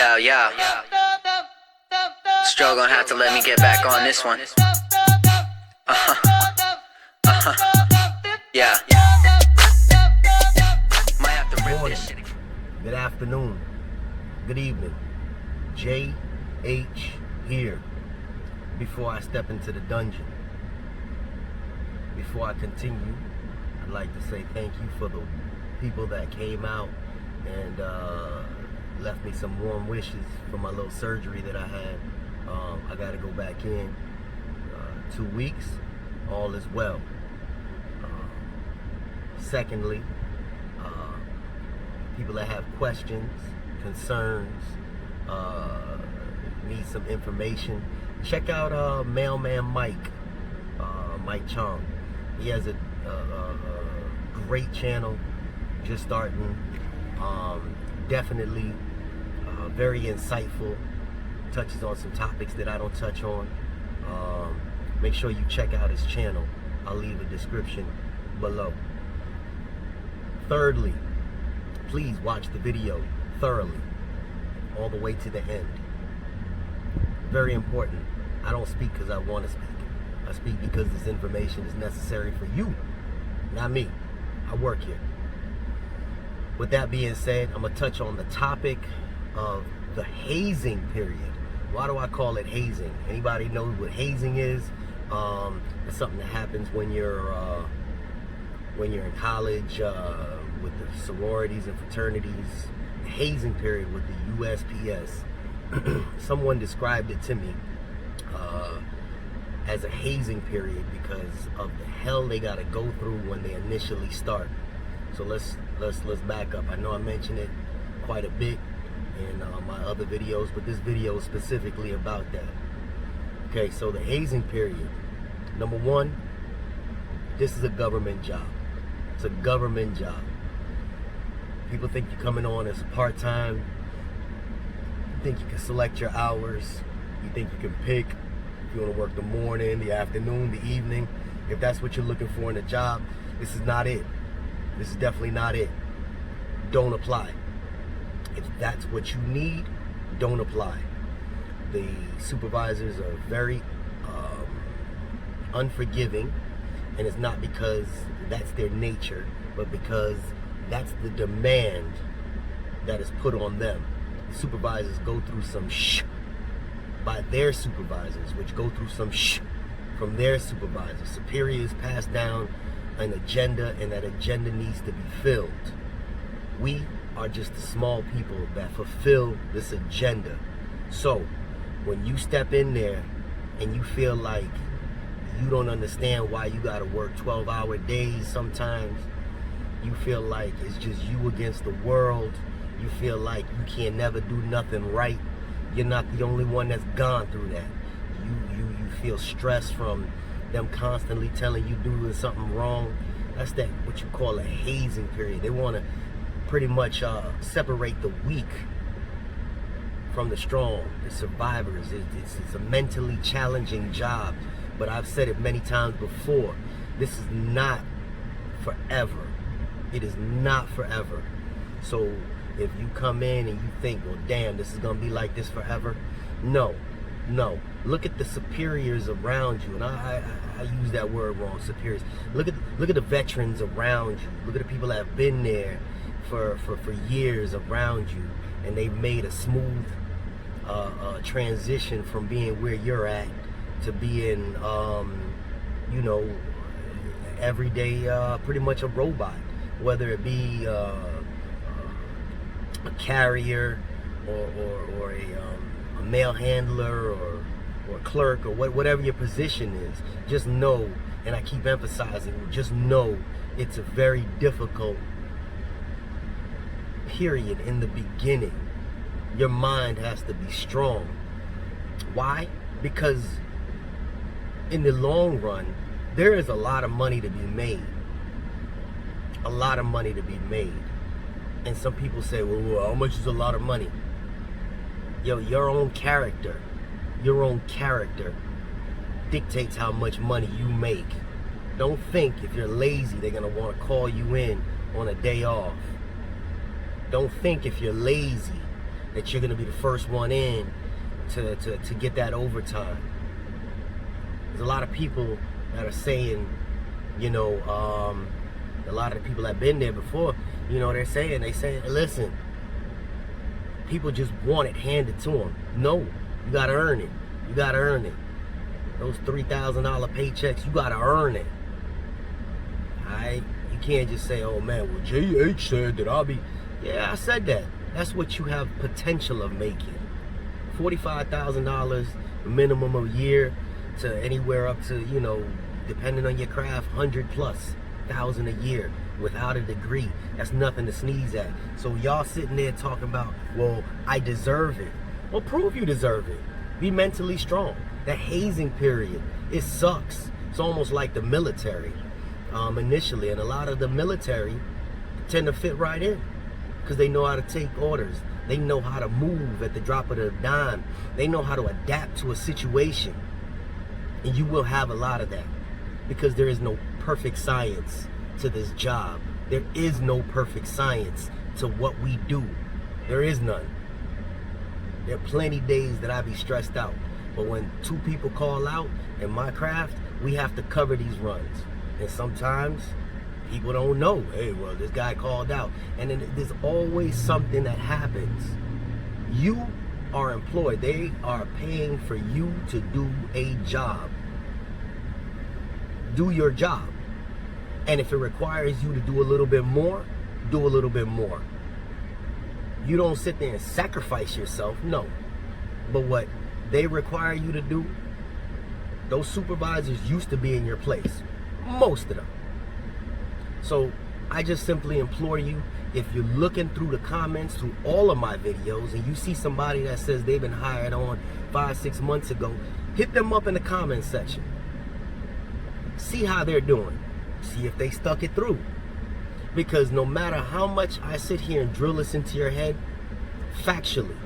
Yeah. Stroh gonna have to let me get back on this one. Yeah. Might have to rip this shit. Good afternoon. Good evening. JH here. Before I step into the dungeon, before I continue, I'd like to say thank you for the people that came out and left me some warm wishes for my little surgery that I had. I got to go back in 2 weeks. All is well. Secondly, people that have questions, concerns, need some information, check out Mailman Mike, Mike Chong. He has a great channel, just starting. Definitely very insightful, touches on some topics that I don't touch on. Make sure you check out his channel. I'll leave a description below. Thirdly, please watch the video thoroughly, all the way to the end. Very important. I don't speak because I want to speak. I speak because this information is necessary for you, not me. I work here. With that being said, I'm going to touch on the topic of the hazing period. Why do I call it hazing? Anybody know what hazing is? It's something that happens when you're in college with the sororities and fraternities. The hazing period with the USPS. Someone described it to me as a hazing period because of the hell they got to go through when they initially start. So let's back up. I know I mentioned it quite a bit in my other videos, but this video is specifically about that. Okay, so the hazing period. Number one, this is a government job. It's a government job. People think you're coming on as a part-time. You think you can select your hours. You think you can pick if you want to work the morning, the afternoon, the evening. If that's what you're looking for in a job, this is not it. This is definitely not it. Don't apply. If that's what you need, don't apply. The supervisors are very unforgiving, and it's not because that's their nature, but because that's the demand that is put on them. The supervisors go through some by their supervisors, which go through some from their supervisors. Superiors pass down an agenda, and that agenda needs to be filled. We are just the small people that fulfill this agenda. So when you step in there and you feel like you don't understand why you gotta work 12-hour days sometimes, you feel like it's just you against the world, you feel like you can never do nothing right, you're not the only one that's gone through that. You feel stress from them constantly telling you doing something wrong. That's that what you call a hazing period. They want to pretty much separate the weak from the strong, the survivors. It's a mentally challenging job, but I've said it many times before. This is not forever. It is not forever. So if you come in and you think, well, damn, this is gonna be like this forever, no. Look at the superiors around you, and I use that word wrong, superiors. Look at the veterans around you. Look at the people that have been there for years around you, and they've made a smooth transition from being where you're at to being, you know, everyday, pretty much a robot, whether it be a carrier or a mail handler or clerk or whatever your position is. Just know, and I keep emphasizing, just know it's a very difficult period in the beginning. Your mind has to be strong. Why? Because in the long run, there is a lot of money to be made. A lot of money to be made. And some people say, well, how much is a lot of money? Yo, your own character dictates how much money you make. Don't think if you're lazy, they're gonna want to call you in on a day off. Don't think if you're lazy that you're gonna be the first one in to get that overtime. There's a lot of people that are saying, you know, a lot of the people that have been there before, you know, they saying, listen, people just want it handed to them. No, you gotta earn it. You gotta earn it. Those $3,000 paychecks, you gotta earn it. Alright? You can't just say, oh man, well JH said that I'll be. Yeah, I said that. That's what you have potential of making. $45,000 minimum a year to anywhere up to, you know, depending on your craft, 100,000+ a year without a degree. That's nothing to sneeze at. So y'all sitting there talking about, well, I deserve it. Well, prove you deserve it. Be mentally strong. The hazing period, it sucks. It's almost like the military initially, and a lot of the military tend to fit right in because they know how to take orders. They know how to move at the drop of a dime. They know how to adapt to a situation. And you will have a lot of that because there is no perfect science to this job. There is no perfect science to what we do. There is none. There are plenty days that I be stressed out. But when two people call out in my craft, we have to cover these runs. And sometimes people don't know, hey, well, this guy called out. And then there's always something that happens. You are employed. They are paying for you to do a job. Do your job. And if it requires you to do a little bit more, do a little bit more. You don't sit there and sacrifice yourself, no. But what they require you to do, those supervisors used to be in your place. Most of them. So I just simply implore you, if you're looking through the comments through all of my videos and you see somebody that says they've been hired on 5-6 months ago, hit them up in the comment section. See how they're doing. See if they stuck it through. Because no matter how much I sit here and drill this into your head, factually,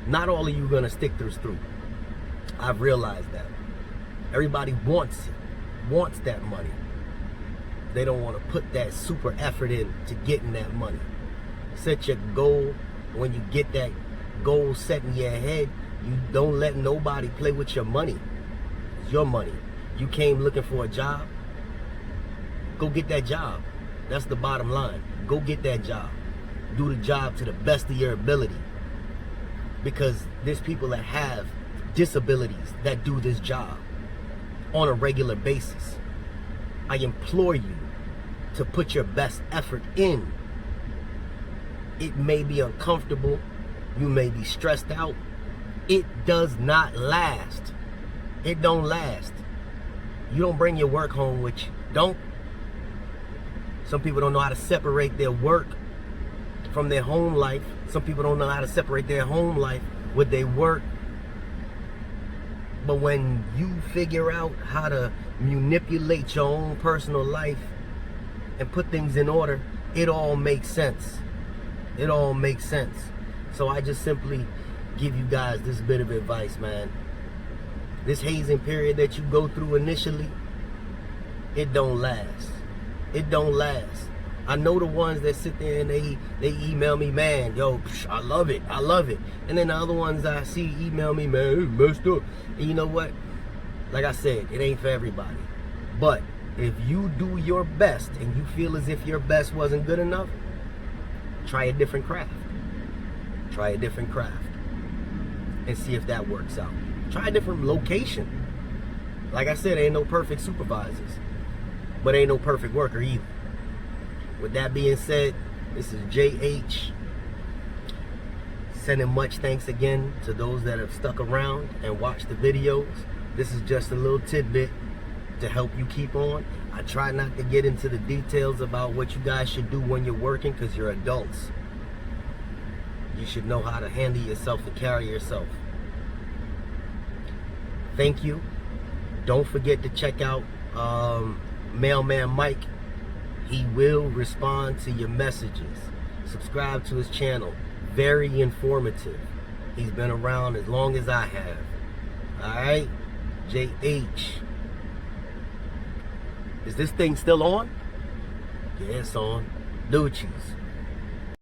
not all of you gonna stick this through. I've realized that. Everybody wants it, wants that money. They don't want to put that super effort in to getting that money. Set your goal. When you get that goal set in your head, you don't let nobody play with your money. It's your money. You came looking for a job, go get that job. That's the bottom line. Go get that job. Do the job to the best of your ability. Because there's people that have disabilities that do this job on a regular basis. I implore you to put your best effort in. It may be uncomfortable. You may be stressed out. It does not last. It don't last. You don't bring your work home with you. Don't. Some people don't know how to separate their work from their home life. Some people don't know how to separate their home life with their work. But when you figure out how to manipulate your own personal life and put things in order, it all makes sense. It all makes sense. So I just simply give you guys this bit of advice, man. This hazing period that you go through initially, it don't last. It don't last. I know the ones that sit there and they email me, man, yo, I love it, I love it. And then the other ones I see email me, man, it messed up. And you know what? Like I said, it ain't for everybody. But if you do your best and you feel as if your best wasn't good enough, try a different craft. Try a different craft and see if that works out. Try a different location. Like I said, ain't no perfect supervisors, but ain't no perfect worker either. With that being said, this is JH. Sending much thanks again to those that have stuck around and watched the videos. This is just a little tidbit to help you keep on. I try not to get into the details about what you guys should do when you're working because you're adults. You should know how to handle yourself and carry yourself. Thank you. Don't forget to check out Mailman Mike. He will respond to your messages. Subscribe to his channel. Very informative. He's been around as long as I have. Alright? JH. Is this thing still on? Yeah, it's on. Doochies.